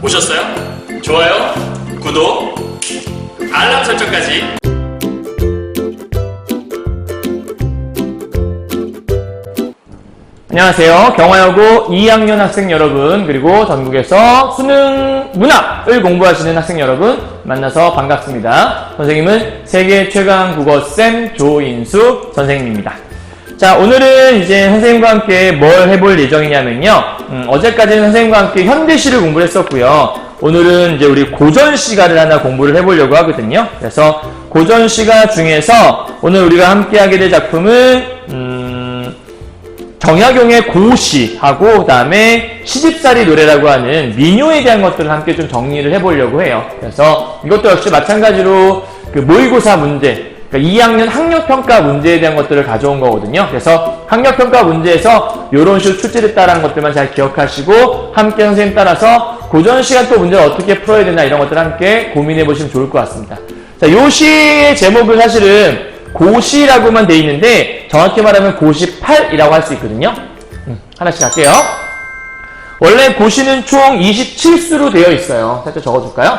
보셨어요? 좋아요, 구독, 알람 설정까지. 안녕하세요. 경화여고 2학년 학생 여러분, 그리고 전국에서 수능 문학을 공부하시는 학생 여러분 만나서 반갑습니다. 선생님은 세계 최강 국어쌤 조인숙 선생님입니다. 자, 오늘은 이제 선생님과 함께 뭘 해볼 예정이냐면요. 어제까지는 선생님과 함께 현대시를 공부를 했었고요. 오늘은 이제 우리 고전시가를 하나 공부를 해보려고 하거든요. 그래서 고전시가 중에서 오늘 우리가 함께 하게 될 작품은 정약용의 고시하고, 그 다음에 시집살이 노래라고 하는 민요에 대한 것들을 함께 좀 정리를 해보려고 해요. 그래서 이것도 역시 마찬가지로 그 모의고사 문제, 그러니까 2학년 학력평가 문제에 대한 것들을 가져온 거거든요. 그래서 학력평가 문제에서 이런 식으로 출제됐다라는 것들만 잘 기억하시고, 함께 선생님 따라서 고전 시간 또 문제를 어떻게 풀어야 되나 이런 것들을 함께 고민해 보시면 좋을 것 같습니다. 자, 요 시의 제목을 사실은 고시라고만 돼 있는데 정확히 말하면 고시8이라고 할 수 있거든요. 하나씩 할게요. 원래 고시는 총 27수로 되어 있어요. 살짝 적어줄까요?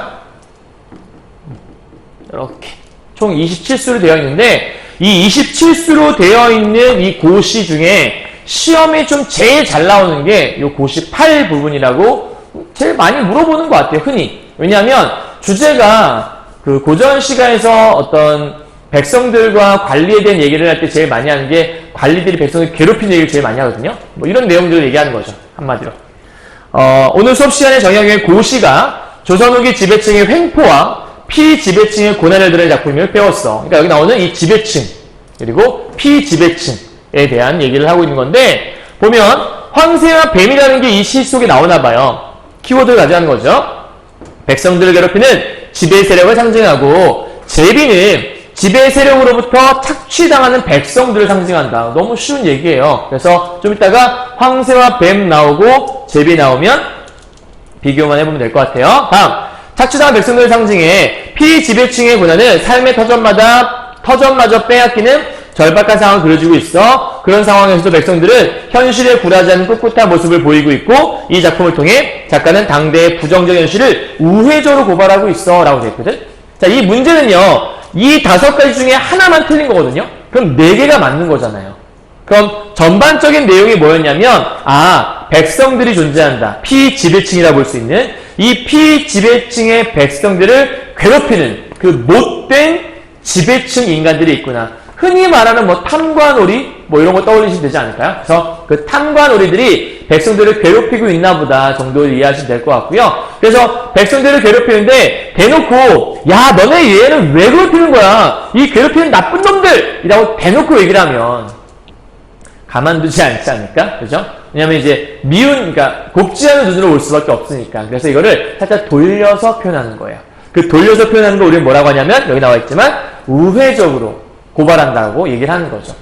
이렇게 총 27수로 되어 있는데, 이 27수로 되어 있는 이 고시 중에 시험에 좀 제일 잘 나오는 게 이 고시8 부분이라고 제일 많이 물어보는 것 같아요, 흔히. 왜냐하면 주제가 그 고전시가에서 어떤 백성들과 관리에 대한 얘기를 할 때 제일 많이 하는 게 관리들이 백성을 괴롭히는 얘기를 제일 많이 하거든요. 뭐 이런 내용들을 얘기하는 거죠, 한마디로. 오늘 수업 시간에 정약용의 고시가 조선 후기 지배층의 횡포와 피지배층의 고난을 드러낸 작품임을 배웠어. 그러니까 여기 나오는 이 지배층 그리고 피지배층에 대한 얘기를 하고 있는 건데, 보면 황새와 뱀이라는 게 이 시 속에 나오나 봐요. 키워드를 가져가는 거죠. 백성들을 괴롭히는 지배 세력을 상징하고, 제비는 지배 세력으로부터 착취당하는 백성들을 상징한다. 너무 쉬운 얘기예요. 그래서 좀 이따가 황새와 뱀 나오고 제비 나오면 비교만 해보면 될 것 같아요. 다음, 착취당한 백성들을 상징해 피지배층의 고난은 삶의 터전마저 빼앗기는 절박한 상황을 그려주고 있어. 그런 상황에서도 백성들은 현실에 굴하지 않는 꿋꿋한 모습을 보이고 있고, 이 작품을 통해 작가는 당대의 부정적 현실을 우회적으로 고발하고 있어 라고 되어 있거든. 자, 이 문제는요, 이 5가지 중에 하나만 틀린 거거든요. 그럼 4개가 맞는 거잖아요. 그럼 전반적인 내용이 뭐였냐면, 백성들이 존재한다. 피지배층이라 볼 수 있는 이 피지배층의 백성들을 괴롭히는 그 못된 지배층 인간들이 있구나. 흔히 말하는 뭐 탐관오리 뭐 이런 거 떠올리시면 되지 않을까요? 그래서 그 탐관오리들이 백성들을 괴롭히고 있나 보다 정도를 이해하시면 될 것 같고요. 그래서 백성들을 괴롭히는데 대놓고, 야, 너네 얘는 왜 괴롭히는 거야? 이 괴롭히는 나쁜 놈들! 이라고 대놓고 얘기를 하면 가만두지 않지 않을까? 그죠? 왜냐면 이제 그러니까 곱지 않은 눈으로 올 수밖에 없으니까. 그래서 이거를 살짝 돌려서 표현하는 거예요. 그 돌려서 표현하는 거 우리는 뭐라고 하냐면, 여기 나와 있지만 우회적으로 고발한다고 얘기를 하는 거죠.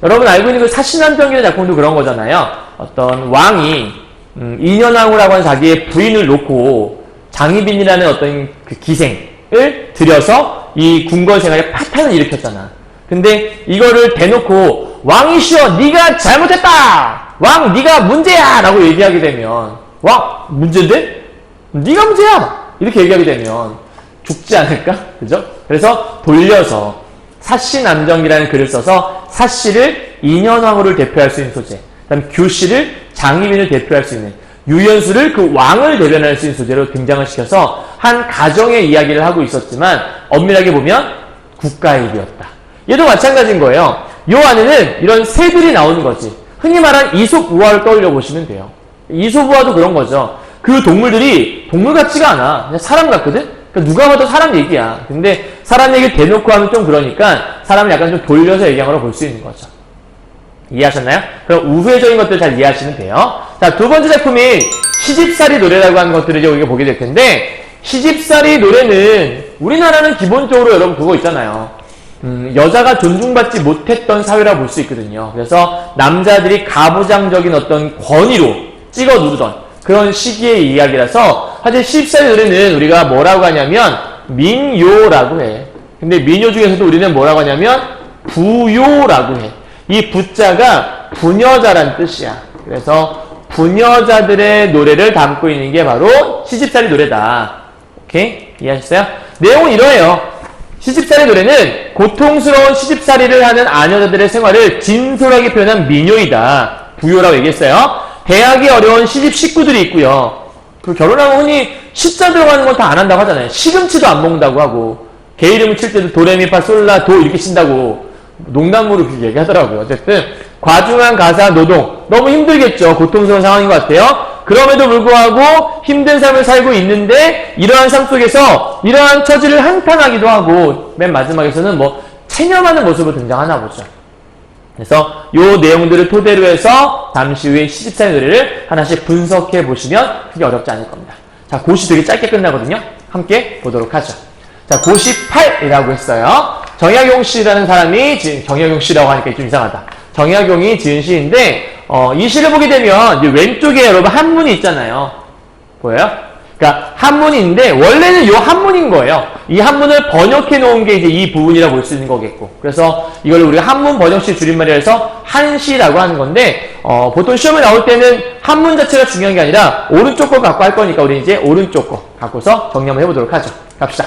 여러분 알고 있는 그 사신남병기라는 작품도 그런 거잖아요. 어떤 왕이 인현왕후라고 하는 자기의 부인을 놓고 장희빈이라는 어떤 그 기생을 들여서 이 궁궐 생활에 파탄을 일으켰잖아. 근데 이거를 대놓고 왕이시여 네가 잘못했다! 왕 네가 문제야! 라고 얘기하게 되면, 왕 문제인데? 네가 문제야! 이렇게 얘기하게 되면 죽지 않을까? 그죠? 그래서 돌려서 사시남정기라는 글을 써서 사시를 인현왕후를 대표할 수 있는 소재, 그 다음 규시를 장희빈을 대표할 수 있는, 유연수를 그 왕을 대변할 수 있는 소재로 등장을 시켜서 한 가정의 이야기를 하고 있었지만, 엄밀하게 보면 국가의 일이었다. 얘도 마찬가지인 거예요. 요 안에는 이런 새들이 나오는 거지. 흔히 말하는 이솝우화를 떠올려 보시면 돼요. 이솝우화도 그런 거죠. 그 동물들이 동물 같지가 않아. 그냥 사람 같거든? 그러니까 누가 봐도 사람 얘기야. 근데 사람 얘기를 대놓고 하면 좀 그러니까 사람을 약간 좀 돌려서 얘기한 거로 볼 수 있는 거죠. 이해하셨나요? 그럼 우회적인 것들 잘 이해하시면 돼요. 자, 두 번째 작품이 시집살이 노래라고 하는 것들을 이제 우리가 보게 될 텐데, 시집살이 노래는 우리나라는 기본적으로 여러분 그거 있잖아요. 여자가 존중받지 못했던 사회라 볼 수 있거든요. 그래서 남자들이 가부장적인 어떤 권위로 찍어 누르던 그런 시기의 이야기라서, 사실 시집살이 노래는 우리가 뭐라고 하냐면 민요라고 해. 근데 민요 중에서도 우리는 뭐라고 하냐면 부요라고 해. 이 부자가 부녀자란 뜻이야. 그래서 부녀자들의 노래를 담고 있는 게 바로 시집살이 노래다. 오케이? 이해하셨어요? 내용은 이러해요. 시집살이 노래는 고통스러운 시집살이를 하는 아녀자들의 생활을 진솔하게 표현한 민요이다. 부요라고 얘기했어요. 대학이 어려운 시집 식구들이 있고요. 그 결혼하면 흔히 시자 들어가는 건 다 안 한다고 하잖아요. 시금치도 안 먹는다고 하고, 개 이름을 칠 때도 도레미파 솔라 도 이렇게 친다고 농담으로 그렇게 얘기하더라고요. 어쨌든 과중한 가사 노동, 너무 힘들겠죠. 고통스러운 상황인 것 같아요. 그럼에도 불구하고 힘든 삶을 살고 있는데 이러한 삶 속에서 이러한 처지를 한탄하기도 하고 맨 마지막에서는 뭐 체념하는 모습으로 등장하나 보죠. 그래서 요 내용들을 토대로 해서 잠시 후에 시집살이 노래를 하나씩 분석해 보시면 크게 어렵지 않을 겁니다. 자, 고시 되게 짧게 끝나거든요. 함께 보도록 하죠. 자, 고시 8이라고 했어요. 정약용 씨라는 사람이 지은, 정약용 씨라고 하니까 좀 이상하다. 정약용이 지은 시인데, 이 시를 보게 되면, 이제 왼쪽에 여러분 한문이 있잖아요. 보여요? 그러니까 한문이 있는데, 원래는 요 한문인 거예요. 이 한문을 번역해 놓은 게 이제 이 부분이라고 볼 수 있는 거겠고. 그래서 이걸 우리가 한문 번역시 줄임말이라 해서 한시라고 하는 건데, 보통 시험에 나올 때는 한문 자체가 중요한 게 아니라, 오른쪽 거 갖고 할 거니까 우리 이제 오른쪽 거 갖고서 정리 한번 해보도록 하죠. 갑시다.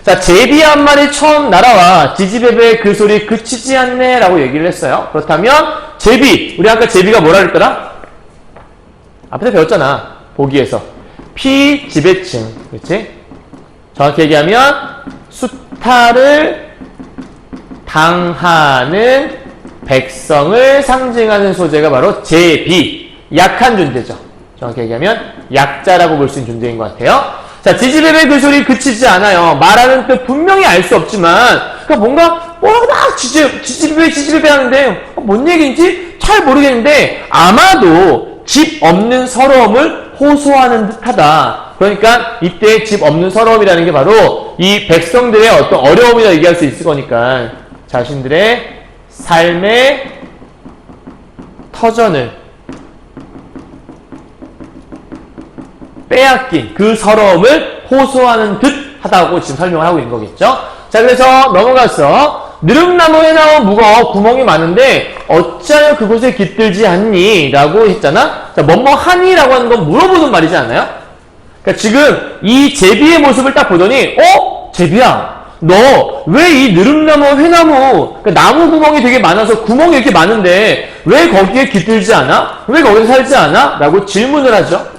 자, 제비 한 마리 처음 날아와 지지배배 그 소리 그치지 않네 라고 얘기를 했어요. 그렇다면 제비, 우리 아까 제비가 뭐라 그랬더라? 앞에서 배웠잖아. 보기에서 피지배층, 그렇지? 정확히 얘기하면 수탈을 당하는 백성을 상징하는 소재가 바로 제비, 약한 존재죠. 정확히 얘기하면 약자라고 볼 수 있는 존재인 것 같아요. 자, 지지배배 그 소리 그치지 않아요. 말하는 뜻 분명히 알 수 없지만, 그러니까 뭔가, 뭐라고 막 지지배배 하는데, 뭔 얘기인지 잘 모르겠는데, 아마도 집 없는 서러움을 호소하는 듯 하다. 그러니까, 이때 집 없는 서러움이라는 게 바로 이 백성들의 어떤 어려움이라 얘기할 수 있을 거니까, 자신들의 삶의 터전을 빼앗긴 그 서러움을 호소하는 듯 하다고 지금 설명을 하고 있는 거겠죠. 자, 그래서 넘어가서 느릅나무 해나무 무거 구멍이 많은데 어찌하여 그곳에 깃들지 않니? 라고 했잖아. 자, 뭐뭐 하니? 라고 하는 건 물어보는 말이지 않나요? 그러니까 지금 이 제비의 모습을 딱 보더니 제비야, 너 왜 이 느릅나무 해나무, 그러니까 나무 구멍이 되게 많아서 구멍이 이렇게 많은데 왜 거기에 깃들지 않아? 왜 거기서 살지 않아? 라고 질문을 하죠.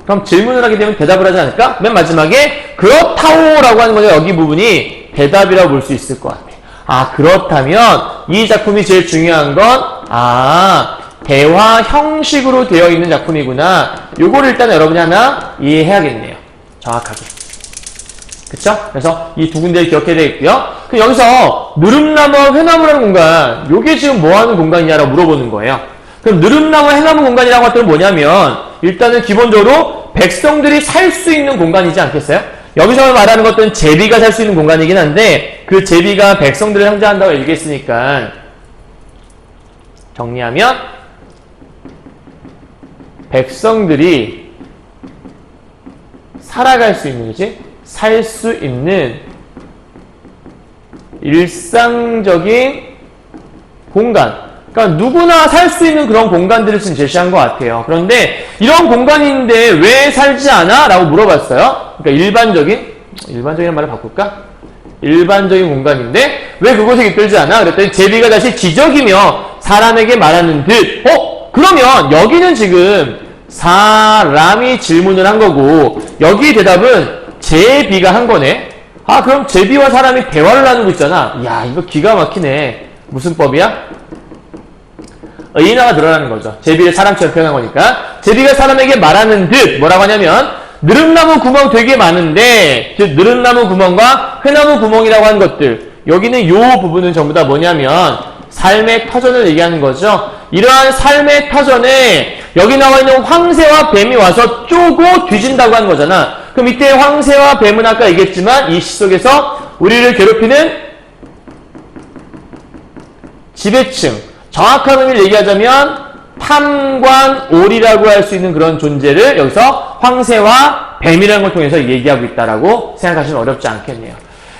그럼 질문을 하게 되면 대답을 하지 않을까? 맨 마지막에 그렇다오라고 하는 거죠. 여기 부분이 대답이라고 볼 수 있을 것 같아요. 아, 그렇다면 이 작품이 제일 중요한 건 대화 형식으로 되어 있는 작품이구나. 요거를 일단 여러분이 하나 이해해야겠네요. 정확하게. 그쵸? 그래서 이 두 군데를 기억해야 되겠고요. 그럼 여기서 느릅나무 회나무라는 공간, 요게 지금 뭐 하는 공간이냐라고 물어보는 거예요. 그럼 느릅나무 해나무 공간이라고 할 때는 뭐냐면 일단은 기본적으로 백성들이 살 수 있는 공간이지 않겠어요? 여기서 말하는 것들은 제비가 살 수 있는 공간이긴 한데 그 제비가 백성들을 상징한다고 얘기했으니까 정리하면 백성들이 살아갈 수 있는 거지? 살 수 있는 일상적인 공간. 그러니까 누구나 살 수 있는 그런 공간들을 지금 제시한 것 같아요. 그런데 이런 공간이 있는데 왜 살지 않아? 라고 물어봤어요. 그러니까 일반적인 말을 바꿀까? 일반적인 공간인데 왜 그곳에 깃들지 않아? 그랬더니 제비가 다시 지적이며 사람에게 말하는 듯 그러면 여기는 지금 사람이 질문을 한 거고 여기의 대답은 제비가 한 거네. 아, 그럼 제비와 사람이 대화를 나누고 있잖아. 이야, 이거 기가 막히네. 무슨 법이야? 의인화가 늘어나는 거죠. 제비를 사람처럼 표현한 거니까. 제비가 사람에게 말하는 듯 뭐라고 하냐면 느릅나무 구멍 되게 많은데, 즉 느릅나무 구멍과 회나무 구멍이라고 하는 것들, 여기는 요 부분은 전부 다 뭐냐면 삶의 터전을 얘기하는 거죠. 이러한 삶의 터전에 여기 나와 있는 황새와 뱀이 와서 쪼고 뒤진다고 하는 거잖아. 그럼 이때 황새와 뱀은 아까 얘기했지만 이 시 속에서 우리를 괴롭히는 지배층, 정확한 의미를 얘기하자면 탐관오리라고 할 수 있는 그런 존재를 여기서 황새와 뱀이라는 걸 통해서 얘기하고 있다라고 생각하시면 어렵지 않겠네요.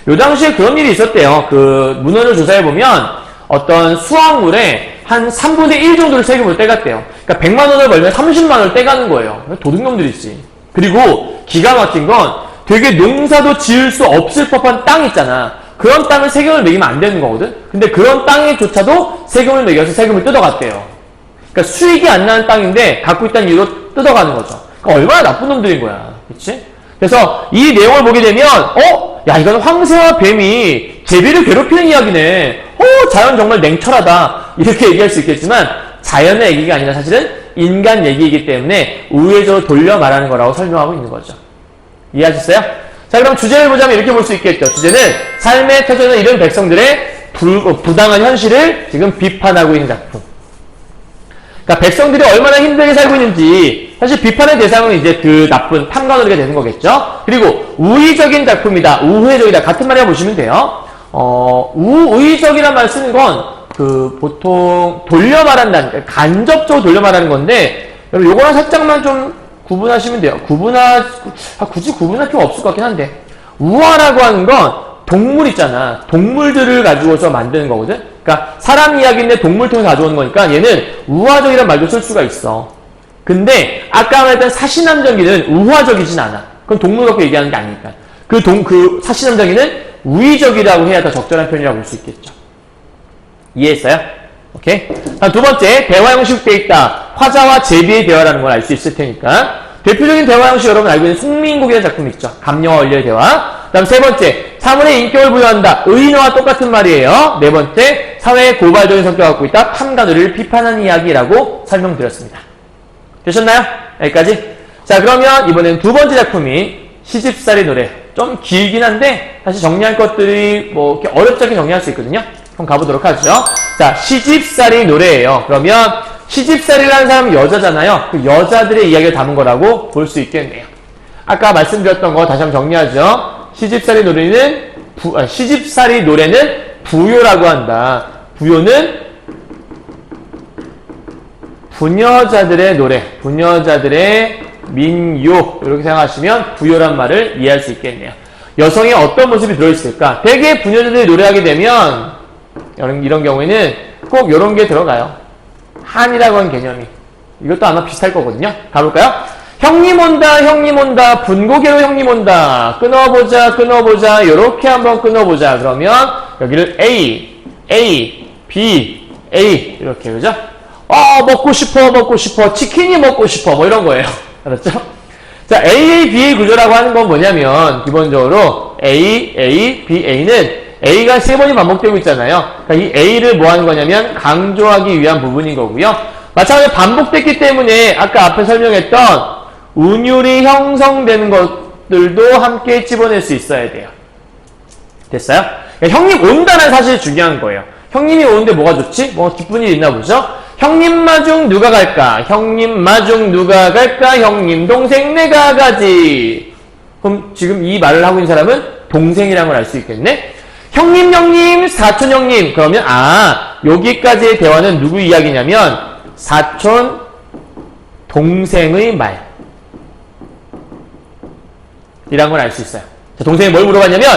요 당시에 그런 일이 있었대요. 그 문헌을 조사해보면 어떤 수확물에 한 3분의 1 정도를 세금으로 떼갔대요. 그러니까 100만 원을 벌면 30만 원을 떼가는 거예요. 도둑놈들이지. 그리고 기가 막힌 건 되게 농사도 지을 수 없을 법한 땅 있잖아. 그런 땅을 세금을 매기면 안 되는 거거든. 근데 그런 땅에조차도 세금을 매겨서 세금을 뜯어갔대요. 그러니까 수익이 안 나는 땅인데 갖고 있다는 이유로 뜯어가는 거죠. 그러니까 얼마나 나쁜 놈들인 거야. 그치? 그래서 이 내용을 보게 되면 야 이거는 황새와 뱀이 제비를 괴롭히는 이야기네. 자연 정말 냉철하다. 이렇게 얘기할 수 있겠지만 자연의 얘기가 아니라 사실은 인간 얘기이기 때문에 우회적으로 돌려 말하는 거라고 설명하고 있는 거죠. 이해하셨어요? 자 그럼 주제를 보자면 이렇게 볼 수 있겠죠. 주제는 삶에 터져있는 이런 백성들의 부당한 현실을 지금 비판하고 있는 작품. 그러니까 백성들이 얼마나 힘들게 살고 있는지 사실 비판의 대상은 이제 그 나쁜 탐관오리가 되는 거겠죠. 그리고 우의적인 작품이다, 우회적이다 같은 말이라 보시면 돼요. 우의적이란 말 쓰는 건 그 보통 돌려 말한다는, 그러니까 간접적으로 돌려 말하는 건데 여러분 요거랑 살짝만 좀 구분하시면 돼요. 굳이 구분할 필요 없을 것 같긴 한데 우화라고 하는 건 동물 있잖아. 동물들을 가지고서 만드는 거거든. 그러니까 사람 이야기인데 동물 통해서 가져오는 거니까 얘는 우화적이란 말도 쓸 수가 있어. 근데 아까 말했던 사시남정기는 우화적이진 않아. 그건 동물 갖고 얘기하는 게 아니니까. 그 사시남정기는 우의적이라고 해야 더 적절한 표현이라고 볼 수 있겠죠. 이해했어요? 오케이? 다음 두 번째, 대화 형식돼 있다. 화자와 제비의 대화라는 걸 알 수 있을 테니까. 대표적인 대화 형식 여러분 알고 있는 송민국이라는 작품 있죠. 감녀와 원리의 대화. 다음 세 번째, 사물의 인격을 부여한다. 의인어와 똑같은 말이에요. 네 번째, 사회의 고발적인 성격을 갖고 있다. 탐관오리를 비판하는 이야기라고 설명드렸습니다. 되셨나요? 여기까지? 자, 그러면 이번엔 두 번째 작품인 시집살이 노래. 좀 길긴 한데 사실 정리할 것들이 뭐 이렇게 어렵게 정리할 수 있거든요. 그럼 가보도록 하죠. 자, 시집살이 노래예요. 그러면 시집살이라는 사람은 여자잖아요. 그 여자들의 이야기를 담은 거라고 볼 수 있겠네요. 아까 말씀드렸던 거 다시 한번 정리하죠. 시집살이 노래는 부요라고 한다. 부요는 부녀자들의 노래, 부녀자들의 민요 이렇게 생각하시면 부요란 말을 이해할 수 있겠네요. 여성의 어떤 모습이 들어있을까? 대개 부녀자들이 노래하게 되면 이런 경우에는 꼭 이런 게 들어가요. 한이라고 하는 개념이. 이것도 아마 비슷할 거거든요. 가볼까요? 형님 온다, 분고개로 형님 온다. 끊어보자, 요렇게 한번 끊어보자. 그러면 여기를 A, B, A 이렇게 그죠? 먹고 싶어, 치킨이 먹고 싶어, 뭐 이런 거예요. 알았죠? 자, AA, BA 구조라고 하는 건 뭐냐면 기본적으로 A, B, A는 A가 세 번이 반복되고 있잖아요. 그러니까 이 A를 뭐 하는 거냐면 강조하기 위한 부분인 거고요. 마찬가지로 반복됐기 때문에 아까 앞에 설명했던 운율이 형성되는 것들도 함께 집어낼 수 있어야 돼요. 됐어요? 그러니까 형님 온다는 사실이 중요한 거예요. 형님이 오는데 뭐가 좋지? 뭐 기쁜 일 있나 보죠? 형님 마중 누가 갈까? 형님 마중 누가 갈까? 형님 동생 내가 가지. 그럼 지금 이 말을 하고 있는 사람은 동생이라는 걸 알 수 있겠네? 형님, 사촌 형님. 그러면 여기까지의 대화는 누구 이야기냐면 사촌 동생의 말. 이란 걸 알 수 있어요. 자, 동생이 뭘 물어봤냐면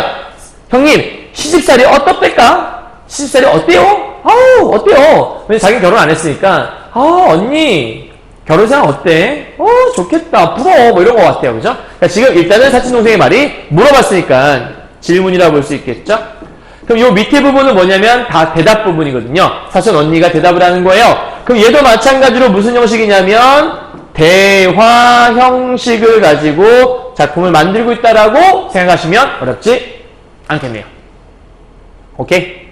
형님, 시집살이 어떻대까? 시집살이 어때요? 어때요? 왜냐면 자기는 결혼 안 했으니까 언니 결혼생활 어때? 좋겠다, 부러워, 뭐 이런 거 같아요. 그죠? 그러니까 지금 일단은 사촌 동생의 말이 물어봤으니까 질문이라고 볼 수 있겠죠? 그럼 요 밑에 부분은 뭐냐면 다 대답 부분이거든요. 사촌 언니가 대답을 하는 거예요. 그럼 얘도 마찬가지로 무슨 형식이냐면 대화 형식을 가지고 작품을 만들고 있다라고 생각하시면 어렵지 않겠네요. 오케이?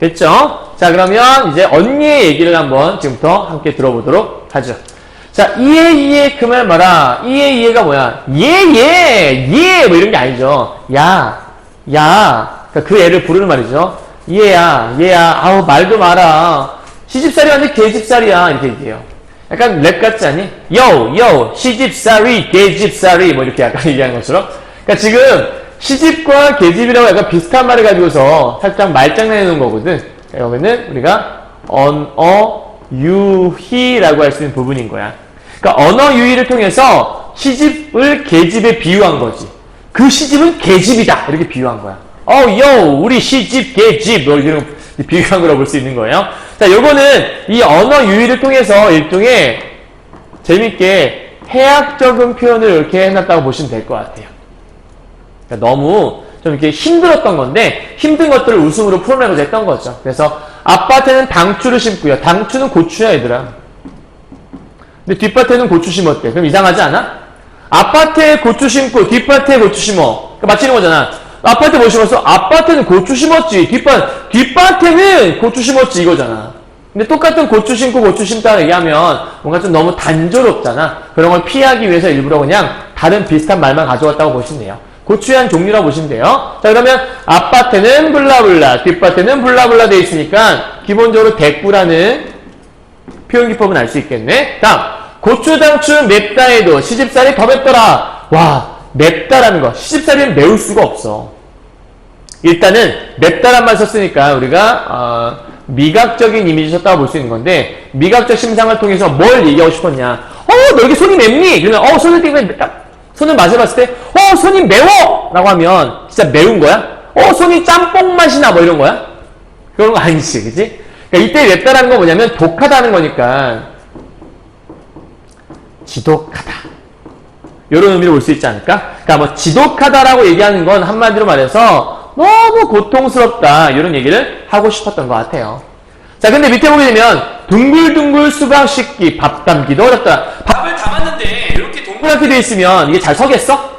됐죠? 자, 그러면 이제 언니의 얘기를 한번 지금부터 함께 들어보도록 하죠. 자, 이해 그 말 말아. 이해가 뭐야? 예, 뭐 이런 게 아니죠. 야. 그러니까 그 애를 부르는 말이죠. 얘야, 아우, 말도 마라. 시집살이 완전 개집살이야. 이렇게 얘기해요. 약간 랩 같지 않니? 요, 시집살이, 개집살이. 뭐 이렇게 약간 얘기하는 것처럼. 그러니까 지금 시집과 개집이라고 약간 비슷한 말을 가지고서 살짝 말장난해 놓은 거거든. 그러면은 우리가 언어 유희라고 할 수 있는 부분인 거야. 그러니까 언어 유희를 통해서 시집을 개집에 비유한 거지. 그 시집은 개집이다. 이렇게 비유한 거야. 우리 시집, 개집. 뭐 이런 비교한 거라고 볼 수 있는 거예요. 자, 요거는 이 언어 유희를 통해서 일종의 재밌게 해학적인 표현을 이렇게 해놨다고 보시면 될 것 같아요. 그러니까 너무 좀 이렇게 힘들었던 건데 힘든 것들을 웃음으로 풀어내고자 했던 거죠. 그래서 앞밭에는 당추를 심고요. 당추는 고추야, 얘들아. 근데 뒷밭에는 고추 심었대. 그럼 이상하지 않아? 앞밭에 고추 심고 뒷밭에 고추 심어. 그러니까 맞히는 거잖아. 앞밭에 뭐 심었어? 앞밭에는 고추 심었지. 뒷밭에는 고추 심었지, 이거잖아. 근데 똑같은 고추 심고 고추 심다고 얘기하면 뭔가 좀 너무 단조롭잖아. 그런 걸 피하기 위해서 일부러 그냥 다른 비슷한 말만 가져왔다고 보시면 돼요. 고추의 한 종류라고 보시면 돼요. 자, 그러면 앞밭에는 블라블라, 뒷밭에는 블라블라 돼 있으니까 기본적으로 대꾸라는 표현 기법은 알 수 있겠네. 다음, 고추장추 맵다 해도 시집살이 더 맵더라. 와, 맵다라는 거. 시집살이는 매울 수가 없어. 일단은 맵다란 말 썼으니까 우리가 미각적인 이미지 썼다고 볼 수 있는 건데 미각적 심상을 통해서 뭘 얘기하고 싶었냐. 너 여기 손이 맵니? 그러면 손을 띄면 손을 마셔봤을 때 손이 매워! 라고 하면 진짜 매운 거야? 손이 짬뽕 맛이 나 뭐 이런 거야? 그런 거 아니지, 그치? 그러니까 이때 맵다라는 건 뭐냐면 독하다는 거니까 지독하다. 이런 의미로 볼 수 있지 않을까? 그러니까 뭐 지독하다라고 얘기하는 건 한마디로 말해서 너무 고통스럽다 이런 얘기를 하고 싶었던 것 같아요. 자, 근데 밑에 보게 되면 둥글둥글 수박 씻기, 밥 담기도 어렵다. 밥을 담았는데 이렇게 동그랗게 돼 있으면 이게 잘 서겠어?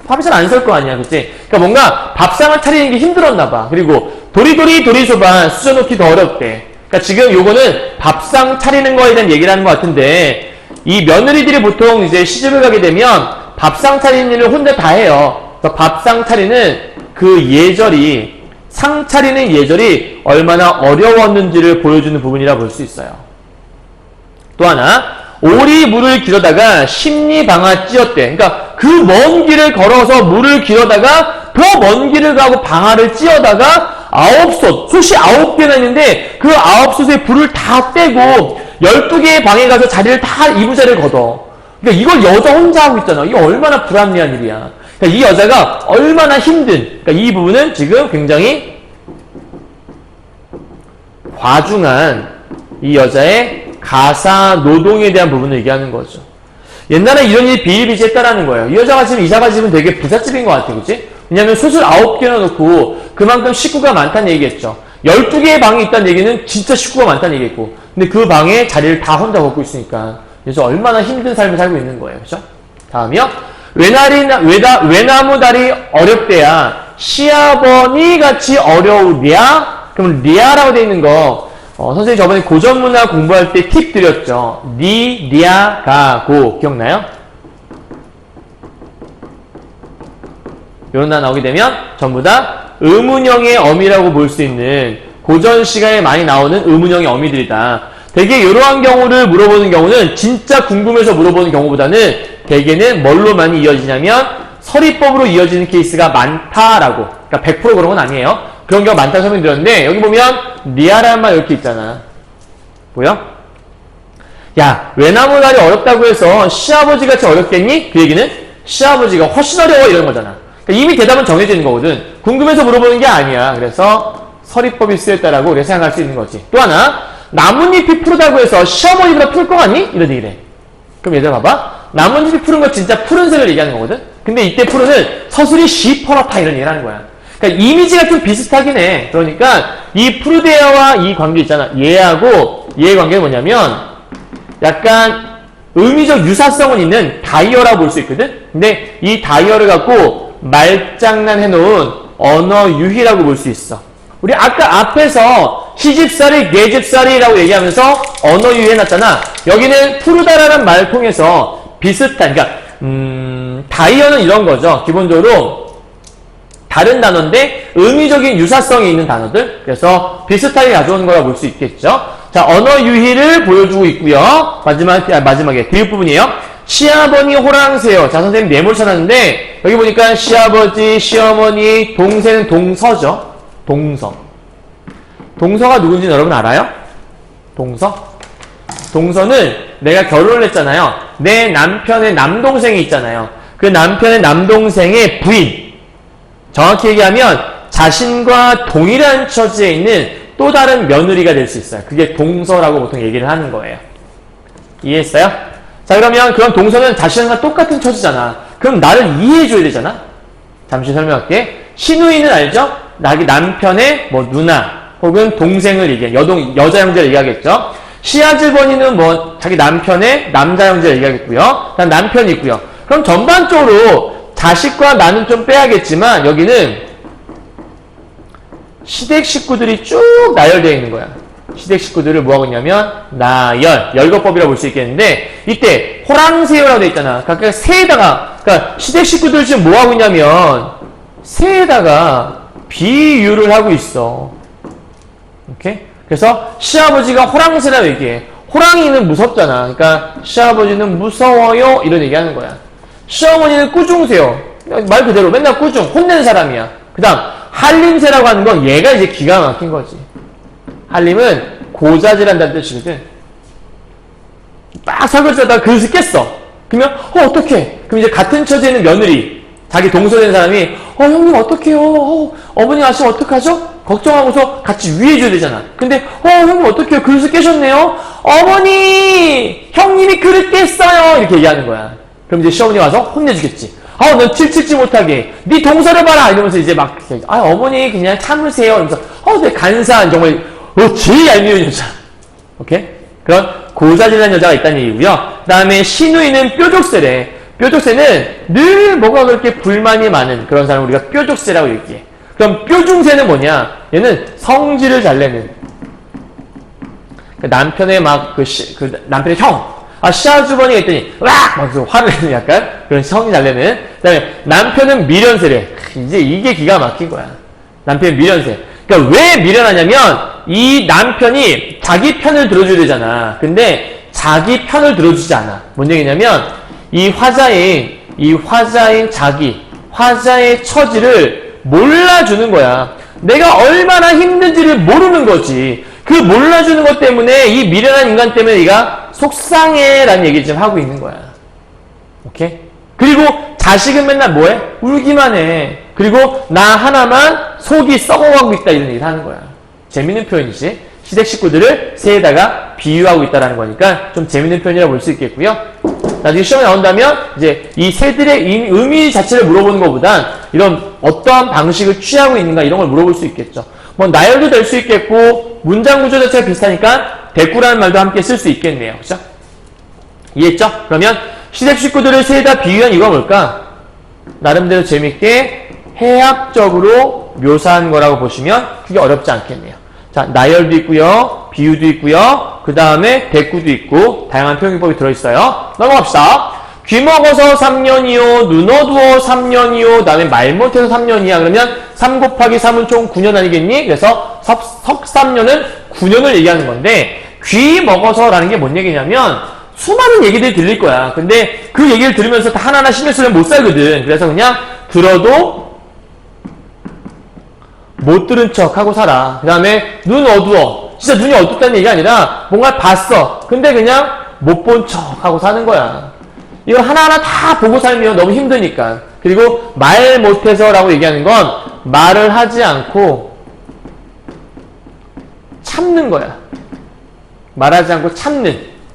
밥이 잘 안 설 거 아니야, 그치? 그러니까 뭔가 밥상을 차리는 게 힘들었나 봐. 그리고 도리소바 수저놓기 더 어렵대. 그러니까 지금 요거는 밥상 차리는 거에 대한 얘기를 하는 것 같은데 이 며느리들이 보통 이제 시집을 가게 되면 밥상 차리는 일을 혼자 다 해요. 그래서 밥상 차리는 그 예절이, 상 차리는 예절이 얼마나 어려웠는지를 보여주는 부분이라 볼 수 있어요. 또 하나, 오리 물을 길어다가 십리방아 찧었대. 그러니까 그 먼 길을 걸어서 물을 길어다가 더 먼 길을 가고 방아를 찧어다가 9솥, 솥이 9개나 있는데 그 9솥에 불을 다 떼고 12개의 방에 가서 자리를 다 이부자리를 걷어. 그러니까 이걸 여자 혼자 하고 있잖아. 이거 얼마나 불합리한 일이야. 그러니까 이 여자가 얼마나 힘든, 그러니까 이 부분은 지금 굉장히 과중한 이 여자의 가사 노동에 대한 부분을 얘기하는 거죠. 옛날에 이런 일이 비일비재했다라는 거예요. 이 여자가 지금 이사가 집은 되게 부잣집인 것 같아, 그치? 왜냐면 솥을 9개나 놓고 그만큼 식구가 많다는 얘기겠죠. 12개의 방이 있다는 얘기는 진짜 식구가 많다는 얘기겠고. 근데 그 방에 자리를 다 혼자 걷고 있으니까. 그래서 얼마나 힘든 삶을 살고 있는 거예요. 그죠? 다음이요. 외나무다리 어렵대야 시아버니 같이 어려우랴? 그럼 리아라고 되어 있는 거, 선생님 저번에 고전문화 공부할 때 팁 드렸죠. 리, 리아, 가, 고. 기억나요? 이런 단어 나오게 되면 전부 다 의문형의 어미라고 볼 수 있는 고전 시간에 많이 나오는 의문형의 어미들이다. 되게 이러한 경우를 물어보는 경우는 진짜 궁금해서 물어보는 경우보다는 대개는 뭘로 많이 이어지냐면 서리법으로 이어지는 케이스가 많다라고. 그러니까 100% 그런 건 아니에요. 그런 경우가 많다고 설명드렸는데 여기 보면 리아라는 말 이렇게 있잖아. 보여? 야, 외나무다리 어렵다고 해서 시아버지 같이 어렵겠니? 그 얘기는 시아버지가 훨씬 어려워 이런 거잖아. 그러니까 이미 대답은 정해져 있는 거거든. 궁금해서 물어보는 게 아니야. 그래서 서리법이 쓰였다라고 우리가 생각할 수 있는 거지. 또 하나, 나뭇잎이 푸르다고 해서 시어머니보다 푸를 거 같니? 이런 얘기를 해. 그럼 얘들아 봐봐. 나뭇잎이 푸른 거 진짜 푸른색을 얘기하는 거거든. 근데 이때 푸른은 서술이 시퍼렇다 이런 얘기를 하는 거야. 그러니까 이미지가 좀 비슷하긴 해. 그러니까 이 푸르데아와 이 관계 있잖아. 얘하고 얘의 관계는 뭐냐면 약간 의미적 유사성은 있는 다이어라고 볼 수 있거든. 근데 이 다이어를 갖고 말장난 해놓은 언어 유희라고 볼 수 있어. 우리 아까 앞에서 시집살이, 계집살이라고 얘기하면서 언어 유희 해놨잖아. 여기는 푸르다라는 말을 통해서 비슷한, 그러니까 다이어는 이런 거죠. 기본적으로 다른 단어인데 의미적인 유사성이 있는 단어들. 그래서 비슷하게 가져오는 거라 볼 수 있겠죠. 자, 언어 유희를 보여주고 있고요. 마지막에 뒤에 부분이에요. 시아버니 호랑새요. 자, 선생님 네모를 쳐놨는데 여기 보니까 시아버지, 시어머니, 동생은 동서죠. 동서. 동서가 누군지 여러분 알아요? 동서? 동서는 내가 결혼을 했잖아요. 내 남편의 남동생이 있잖아요. 그 남편의 남동생의 부인. 정확히 얘기하면 자신과 동일한 처지에 있는 또 다른 며느리가 될 수 있어요. 그게 동서라고 보통 얘기를 하는 거예요. 이해했어요? 자, 그러면 그런 동서는 자신과 똑같은 처지잖아. 그럼 나를 이해해줘야 되잖아? 잠시 설명할게. 시누이는 알죠? 자기 남편의 뭐 누나 혹은 동생을 얘기해. 여자 형제를 얘기하겠죠? 시아즈버니는 뭐 자기 남편의 남자 형제를 얘기하겠고요. 그다음 남편이 있고요. 그럼 전반적으로 자식과 나는 좀 빼야겠지만 여기는 시댁 식구들이 쭉 나열되어 있는 거야. 시댁 식구들을 뭐하고 있냐면 나열, 열거법이라고 볼 수 있겠는데 이때 호랑새요라고 되어 있잖아. 그러니까 새에다가 그러니까 시댁 식구들 지금 뭐하고 있냐면 새에다가 비유를 하고 있어. 오케이? 그래서 시아버지가 호랑새라고 얘기해. 호랑이는 무섭잖아. 그러니까 시아버지는 무서워요 이런 얘기하는 거야. 시어머니는 꾸중새요. 말 그대로 맨날 꾸중, 혼낸 사람이야. 그 다음 한림새라고 하는 건 얘가 이제 기가 막힌 거지. 한림은 고자질한다는 뜻이거든. 딱 설거지하다가 그릇을 깼어. 그러면 어떡해. 그럼 이제 같은 처지에 있는 며느리 자기 동서된 사람이 형님 어떡해요. 어머니 아시면 어떡하죠? 걱정하고서 같이 위해줘야 되잖아. 근데 형님 어떡해요. 그릇을 깨셨네요. 어머니 형님이 그릇 깼어요. 이렇게 얘기하는 거야. 그럼 이제 시어머니 와서 혼내주겠지. 넌 칠칠지 못하게 네 동서를 봐라 이러면서 이제 막 어머니 그냥 참으세요. 이러면서 내 간사한 정말 제일 얄미운 여자. 오케이? 그런 고자질한 여자가 있다는 얘기고요. 그 다음에 시누이는 뾰족새래. 뾰족새는 늘 뭐가 그렇게 불만이 많은 그런 사람을 우리가 뾰족새라고 얘기해. 그럼 뾰중새는 뭐냐? 얘는 성질을 잘 내는. 그 남편의 남편의 형. 시아주버니가 있더니 막 화를 내는 약간 그런 성이 잘 내는. 그 다음에 남편은 미련새래. 이제 이게 기가 막힌 거야. 남편은 미련새. 그러니까 왜 미련하냐면 이 남편이 자기 편을 들어줘야 되잖아. 근데 자기 편을 들어주지 않아. 뭔 얘기냐면 이 화자의 처지를 몰라주는 거야. 내가 얼마나 힘든지를 모르는 거지. 그 몰라주는 것 때문에 이 미련한 인간 때문에 네가 속상해라는 얘기를 지금 하고 있는 거야. 오케이? 그리고 자식은 맨날 뭐해? 울기만 해. 그리고 나 하나만 속이 썩어가고 있다 이런 얘기를 하는 거야. 재밌는 표현이지. 시댁 식구들을 새에다가 비유하고 있다는 거니까 좀 재밌는 표현이라고 볼 수 있겠고요. 나중에 시험에 나온다면 이제 이 새들의 의미 자체를 물어보는 것보단 이런 어떠한 방식을 취하고 있는가 이런 걸 물어볼 수 있겠죠. 뭐 나열도 될 수 있겠고 문장 구조 자체가 비슷하니까 대꾸라는 말도 함께 쓸 수 있겠네요. 그렇죠? 이해했죠? 그러면 시댁 식구들을 새에다 비유한 이유가 뭘까? 나름대로 재밌게 해학적으로 묘사한 거라고 보시면 그게 어렵지 않겠네요. 자, 나열도 있고요. 비유도 있고요. 그 다음에 대꾸도 있고 다양한 표현기법이 들어있어요. 넘어갑시다. 귀 먹어서 3년이요. 눈 어두워 3년이요. 그 다음에 말 못해서 3년이야. 그러면 3 곱하기 3은 총 9년 아니겠니? 그래서 석3년은 9년을 얘기하는 건데 귀 먹어서라는 게 뭔 얘기냐면 수많은 얘기들이 들릴 거야. 근데 그 얘기를 들으면서 다 하나하나 신경 쓰면 못 살거든. 그래서 그냥 들어도 못 들은 척 하고 살아. 그 다음에 눈 어두워. 진짜 눈이 어둡다는 얘기가 아니라 뭔가 봤어. 근데 그냥 못 본 척 하고 사는 거야. 이거 하나하나 다 보고 살면 너무 힘드니까. 그리고 말 못해서 라고 얘기하는 건 말을 하지 않고 참는 거야. 말하지 않고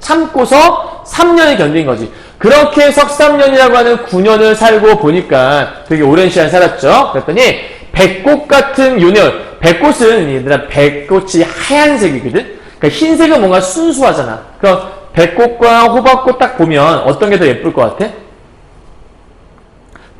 참고서 3년을 견딘 거지. 그렇게 석삼년이라고 하는 9년을 살고 보니까 되게 오랜 시간 살았죠. 그랬더니 백꽃 같은 요년, 백꽃은 얘들아 백꽃이 하얀색이거든. 그러니까 흰색은 뭔가 순수하잖아. 그럼 백꽃과 호박꽃 딱 보면 어떤 게 더 예쁠 것 같아?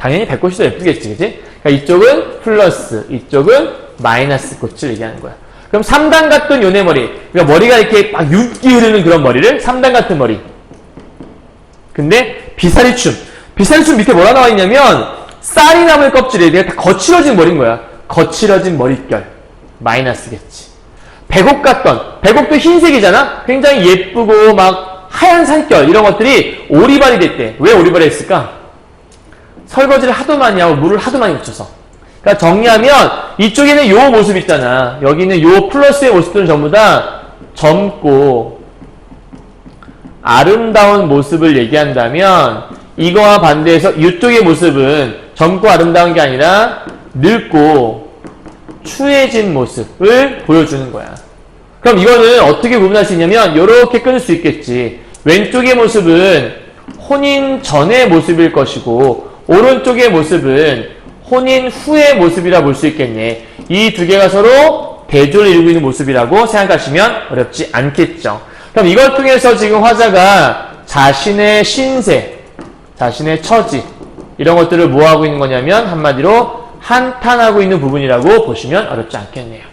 당연히 백꽃이 더 예쁘겠지, 그치? 그러니까 이쪽은 플러스, 이쪽은 마이너스 꽃을 얘기하는 거야. 그럼 3단 같은 요네머리, 그러니까 머리가 이렇게 막 윤기 흐르는 그런 머리를 3단 같은 머리. 근데 비사리춤 밑에 뭐라 나와 있냐면 쌀이 남을 껍질에 내가 다 거칠어진 머리인 거야. 거칠어진 머릿결. 마이너스겠지. 백옥 같던, 백옥도 흰색이잖아? 굉장히 예쁘고 막 하얀 산결 이런 것들이 오리발이 됐대. 왜 오리발이 했을까? 설거지를 하도 많이 하고 물을 하도 많이 묻혀서. 그러니까 정리하면 이쪽에는 요 모습 있잖아. 여기는 요 플러스의 모습들은 전부 다 젊고 아름다운 모습을 얘기한다면 이거와 반대해서 이쪽의 모습은 젊고 아름다운 게 아니라 늙고 추해진 모습을 보여주는 거야. 그럼 이거는 어떻게 구분할 수 있냐면 이렇게 끊을 수 있겠지. 왼쪽의 모습은 혼인 전의 모습일 것이고 오른쪽의 모습은 혼인 후의 모습이라 볼 수 있겠네. 이 두 개가 서로 대조를 이루고 있는 모습이라고 생각하시면 어렵지 않겠죠. 그럼 이걸 통해서 지금 화자가 자신의 신세, 자신의 처지 이런 것들을 뭐 하고 있는 거냐면 한마디로 한탄하고 있는 부분이라고 보시면 어렵지 않겠네요.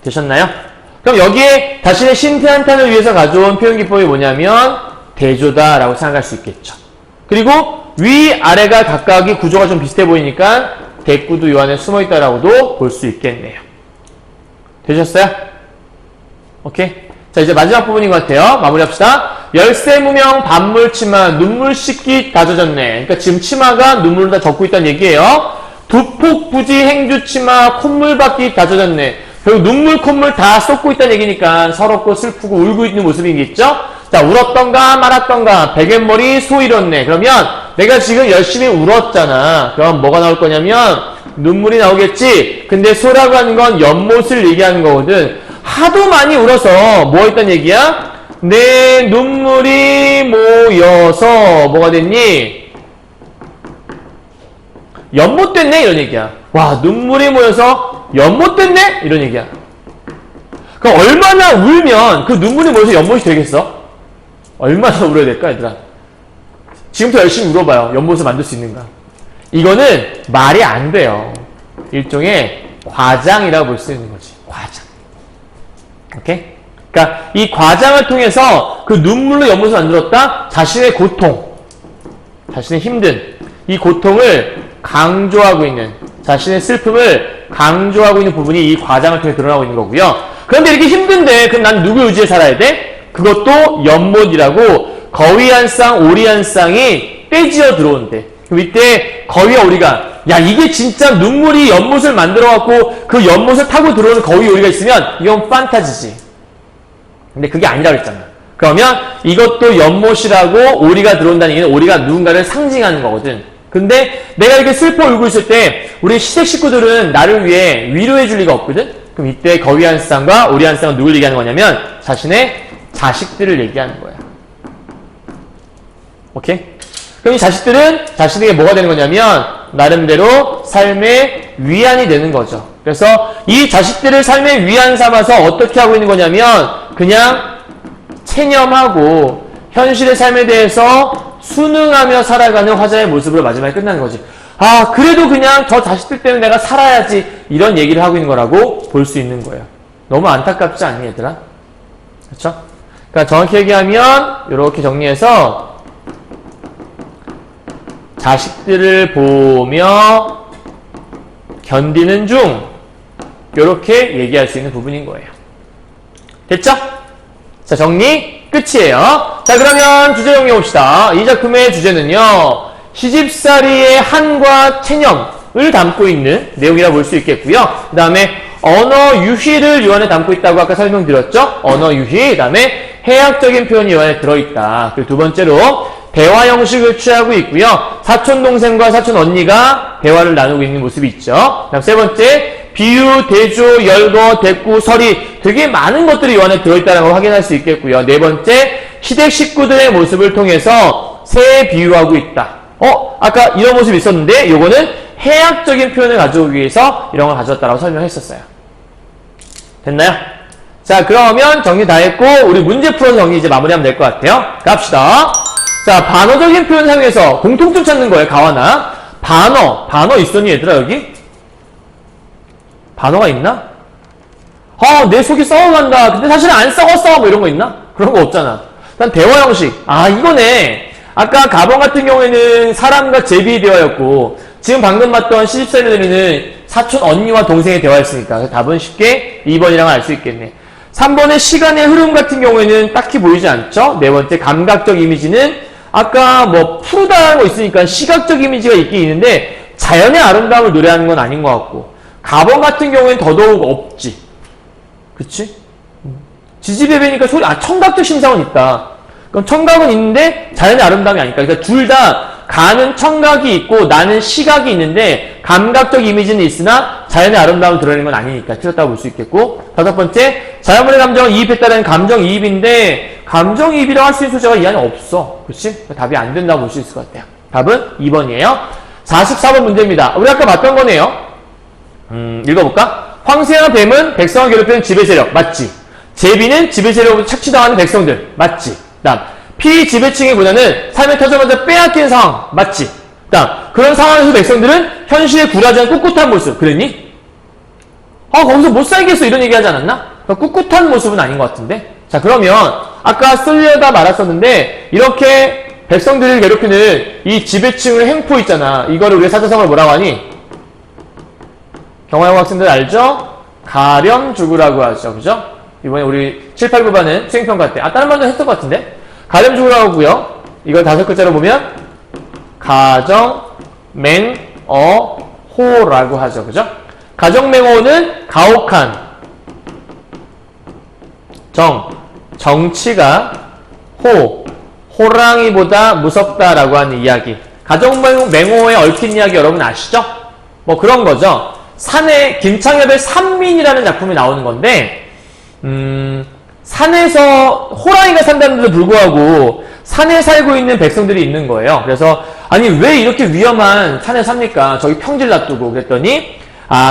되셨나요? 그럼 여기에 자신의 신세 한탄을 위해서 가져온 표현 기법이 뭐냐면 대조다라고 생각할 수 있겠죠. 그리고 위아래가 각각이 구조가 좀 비슷해 보이니까 대꾸도 요 안에 숨어있다라고도 볼 수 있겠네요. 되셨어요? 오케이. 자, 이제 마지막 부분인 것 같아요. 마무리합시다. 열쇠무명 반물치마 눈물 씻기 다 젖었네. 그러니까 지금 치마가 눈물을 다 젖고 있다는 얘기예요. 두폭부지 행주치마 콧물받기 다 젖었네. 결국 눈물 콧물 다 쏟고 있다는 얘기니까 서럽고 슬프고 울고 있는 모습이겠죠? 자, 울었던가 말았던가 베갯머리 소 잃었네. 그러면 내가 지금 열심히 울었잖아. 그럼 뭐가 나올 거냐면 눈물이 나오겠지. 근데 소라고 하는 건 연못을 얘기하는 거거든. 하도 많이 울어서 뭐 했단 얘기야? 내 눈물이 모여서 뭐가 됐니? 연못됐네 이런 얘기야. 와, 눈물이 모여서 연못됐네 이런 얘기야. 그럼 얼마나 울면 그 눈물이 모여서 연못이 되겠어? 얼마나 울어야 될까 얘들아? 지금부터 열심히 울어봐요. 연못을 만들 수 있는가? 이거는 말이 안 돼요. 일종의 과장이라고 볼 수 있는 거지. 과장. 오케이? 그러니까 이 과장을 통해서 그 눈물로 연못을 만들었다? 자신의 고통, 자신의 힘든 이 고통을 강조하고 있는, 자신의 슬픔을 강조하고 있는 부분이 이 과장을 통해 드러나고 있는 거고요. 그런데 이렇게 힘든데 그럼 난 누구 의지에 살아야 돼? 그것도 연못이라고 거위 한 쌍, 오리 한 쌍이 떼지어 들어온대. 그럼 이때 거위와 오리가 야 이게 진짜 눈물이 연못을 만들어갖고 그 연못을 타고 들어오는 거위 오리가 있으면 이건 판타지지. 근데 그게 아니라 그랬잖아. 그러면 이것도 연못이라고 오리가 들어온다는 얘기는 오리가 누군가를 상징하는 거거든. 근데 내가 이렇게 슬퍼 울고 있을 때 우리 시댁 식구들은 나를 위해 위로해 줄 리가 없거든. 그럼 이때 거위 한 쌍과 오리 한 쌍은 누굴 얘기하는 거냐면 자신의 자식들을 얘기하는 거야. 오케이? 그럼 이 자식들은 자신에게 뭐가 되는 거냐면 나름대로 삶의 위안이 되는 거죠. 그래서 이 자식들을 삶의 위안 삼아서 어떻게 하고 있는 거냐면 그냥 체념하고 현실의 삶에 대해서 순응하며 살아가는 화자의 모습으로 마지막에 끝나는 거지. 아 그래도 그냥 저 자식들 때문에 내가 살아야지 이런 얘기를 하고 있는 거라고 볼 수 있는 거예요. 너무 안타깝지 않니 얘들아? 그렇죠? 그러니까 정확히 얘기하면 이렇게 정리해서 자식들을 보며 견디는 중 이렇게 얘기할 수 있는 부분인 거예요. 됐죠? 자 정리 끝이에요. 자 그러면 주제 정리해봅시다. 이 작품의 주제는요 시집살이의 한과 체념을 담고 있는 내용이라 볼 수 있겠고요. 그 다음에 언어 유희를 요 안에 담고 있다고 아까 설명드렸죠. 언어 유희, 그 다음에 해학적인 표현이 요 안에 들어있다. 그리고 두 번째로 대화 형식을 취하고 있고요. 사촌 동생과 사촌 언니가 대화를 나누고 있는 모습이 있죠. 다음 세 번째 비유, 대조, 열거, 대꾸, 설이 되게 많은 것들이 이 안에 들어있다는 걸 확인할 수 있겠고요. 네 번째 시댁 식구들의 모습을 통해서 새 비유하고 있다. 아까 이런 모습이 있었는데 요거는 해학적인 표현을 가져오기 위해서 이런 걸 가져왔다고 설명했었어요. 됐나요? 자 그러면 정리 다 했고 우리 문제 풀어서 정리 이제 마무리하면 될 것 같아요. 갑시다. 자, 반어적인 표현 사용해서 공통점 찾는 거예요, 가와나. 반어 있었니, 얘들아, 여기? 반어가 있나? 내 속이 썩어간다. 근데 사실은 안 썩었어. 뭐 이런 거 있나? 그런 거 없잖아. 일단 대화 형식. 이거네. 아까 가번 같은 경우에는 사람과 제비의 대화였고, 지금 방금 봤던 시집살이들은 사촌 언니와 동생의 대화였으니까 답은 쉽게 2번이라고 알 수 있겠네. 3번의 시간의 흐름 같은 경우에는 딱히 보이지 않죠? 네 번째 감각적 이미지는 아까 뭐 푸르다는 거 있으니까 시각적 이미지가 있긴 있는데 자연의 아름다움을 노래하는 건 아닌 것 같고 가번 같은 경우에는 더더욱 없지. 그치? 지지배배니까 소리, 청각적 심상은 있다. 그럼 청각은 있는데 자연의 아름다움이 아닐까. 그러니까 둘 다 가는 청각이 있고 나는 시각이 있는데 감각적 이미지는 있으나 자연의 아름다움을 드러내는 건 아니니까 틀렸다고 볼 수 있겠고, 다섯 번째, 자연물의 감정을 이입했다는 감정이입인데 감정이입이라고 할 수 있는 소재가 이 안에 없어. 그렇지? 답이 안 된다고 볼 수 있을 것 같아요. 답은 2번이에요. 44번 문제입니다. 우리 아까 봤던 거네요. 읽어볼까? 황새와 뱀은 백성을 괴롭히는 지배 세력. 맞지? 제비는 지배 세력으로 착취당하는 백성들. 맞지? 다음, 피지배층의 삶의 터전마다 빼앗긴 상황. 맞지? 다음, 그런 상황에서 백성들은 현실에 굴하지 않은 꿋꿋한 모습. 그랬니? 거기서 못 살겠어. 이런 얘기 하지 않았나? 그러니까 꿋꿋한 모습은 아닌 것 같은데? 자, 그러면 아까 쓰려다 말았었는데 이렇게 백성들을 괴롭히는 이 지배층의 행포 있잖아. 이거를 우리가 사자성어를 뭐라고 하니? 경화여고 학생들 알죠? 가렴주구라고 하죠. 그죠? 이번에 우리 7, 8, 9반은 수행평가 때. 다른 반도 했던 것 같은데? 가렴주구라고 하고요. 이걸 5글자로 보면 가정맹어호라고 하죠. 그죠? 가정맹어호는 가혹한 정치가 호랑이보다 무섭다라고 하는 이야기. 가정맹어호에 얽힌 이야기 여러분 아시죠? 뭐 그런 거죠. 김창엽의 산민이라는 작품이 나오는 건데, 산에서 호랑이가 산다는데도 불구하고 산에 살고 있는 백성들이 있는 거예요. 그래서 아니 왜 이렇게 위험한 산에 삽니까? 저기 평지를 놔두고. 그랬더니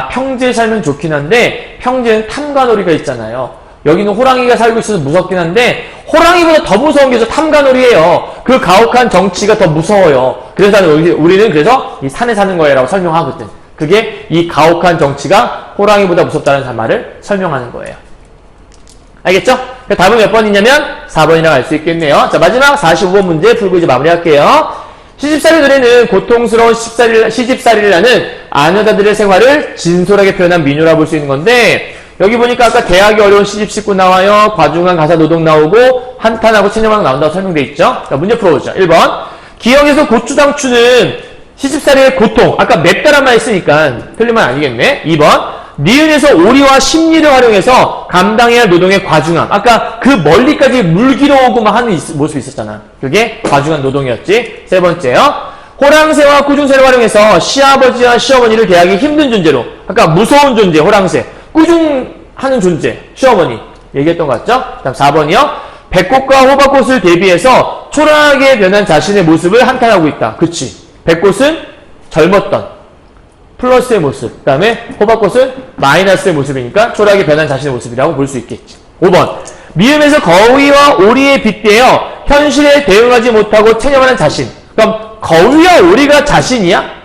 평지에 살면 좋긴 한데 평지에는 탐관오리가 있잖아요. 여기는 호랑이가 살고 있어서 무섭긴 한데 호랑이보다 더 무서운 게 저 탐관오리예요. 그 가혹한 정치가 더 무서워요. 그래서 우리는 그래서 이 산에 사는 거예요 라고 설명하거든. 그게 이 가혹한 정치가 호랑이보다 무섭다는 말을 설명하는 거예요. 알겠죠? 답은 몇 번이냐면 4번이라고 알 수 있겠네요. 자, 마지막 45번 문제 풀고 이제 마무리할게요. 시집살이 노래는 고통스러운 시집살이를 하는 아녀자들의 생활을 진솔하게 표현한 민요라 볼 수 있는 건데, 여기 보니까 아까 대하기 어려운 시집 식구 나와요. 과중한 가사 노동 나오고 한탄하고 체념하고 나온다고 설명돼 있죠. 자, 문제 풀어보죠. 1번. 기영에서 고추당추는 시집살이의 고통. 아까 맵다란 말 했으니까 틀린 말 아니겠네. 2번. 니은에서 오리와 심리를 활용해서 감당해야 할 노동의 과중함. 아까 그 멀리까지 물기로 오고 막 하는 모습이 있었잖아. 그게 과중한 노동이었지. 세 번째요. 호랑새와 꾸중새를 활용해서 시아버지와 시어머니를 대하기 힘든 존재로. 아까 무서운 존재, 호랑새. 꾸중하는 존재, 시어머니. 얘기했던 것 같죠? 다음 4번이요. 백꽃과 호박꽃을 대비해서 초라하게 변한 자신의 모습을 한탄하고 있다. 그치. 백꽃은 젊었던 플러스의 모습, 그 다음에 호박꽃은 마이너스의 모습이니까 초라하게 변한 자신의 모습이라고 볼 수 있겠지. 5번. 미음에서 거위와 오리에 빗대어 현실에 대응하지 못하고 체념하는 자신. 그럼 거위와 오리가 자신이야?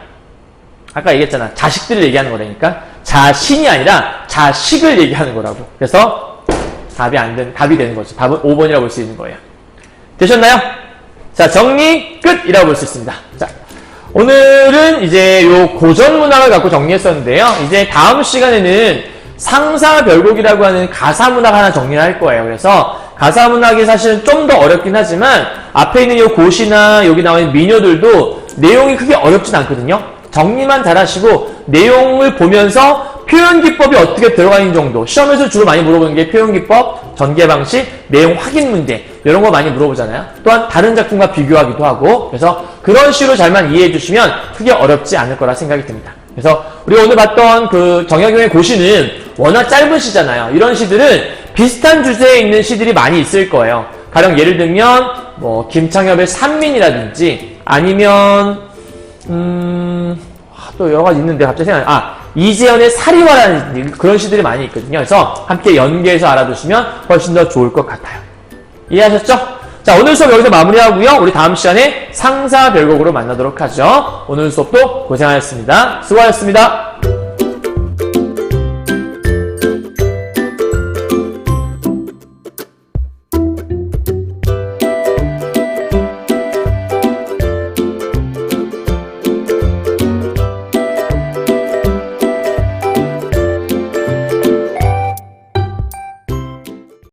아까 얘기했잖아. 자식들을 얘기하는 거라니까. 자신이 아니라 자식을 얘기하는 거라고. 그래서 답이 되는 거죠. 답은 5번이라고 볼 수 있는 거예요. 되셨나요? 자, 정리 끝이라고 볼 수 있습니다. 자, 오늘은 이제 요 고전 문학을 갖고 정리했었는데요. 이제 다음 시간에는 상사별곡이라고 하는 가사 문학 하나 정리를 할 거예요. 그래서 가사 문학이 사실은 좀 더 어렵긴 하지만 앞에 있는 요 고시나 여기 나와 있는 민요들도 내용이 크게 어렵진 않거든요. 정리만 잘 하시고 내용을 보면서 표현 기법이 어떻게 들어가 있는 정도. 시험에서 주로 많이 물어보는 게 표현 기법, 전개 방식, 내용 확인 문제 이런 거 많이 물어보잖아요. 또한 다른 작품과 비교하기도 하고. 그래서 그런 식으로 잘만 이해해 주시면 크게 어렵지 않을 거라 생각이 듭니다. 그래서 우리가 오늘 봤던 그 정약용의 고시는 워낙 짧은 시잖아요. 이런 시들은 비슷한 주제에 있는 시들이 많이 있을 거예요. 가령 예를 들면 뭐 김창엽의 산민이라든지 아니면 또 여러 가지 있는데 갑자기 이재현의 사리화라는 그런 시들이 많이 있거든요. 그래서 함께 연계해서 알아두시면 훨씬 더 좋을 것 같아요. 이해하셨죠? 자, 오늘 수업 여기서 마무리하고요. 우리 다음 시간에 상사별곡으로 만나도록 하죠. 오늘 수업도 고생하셨습니다. 수고하셨습니다.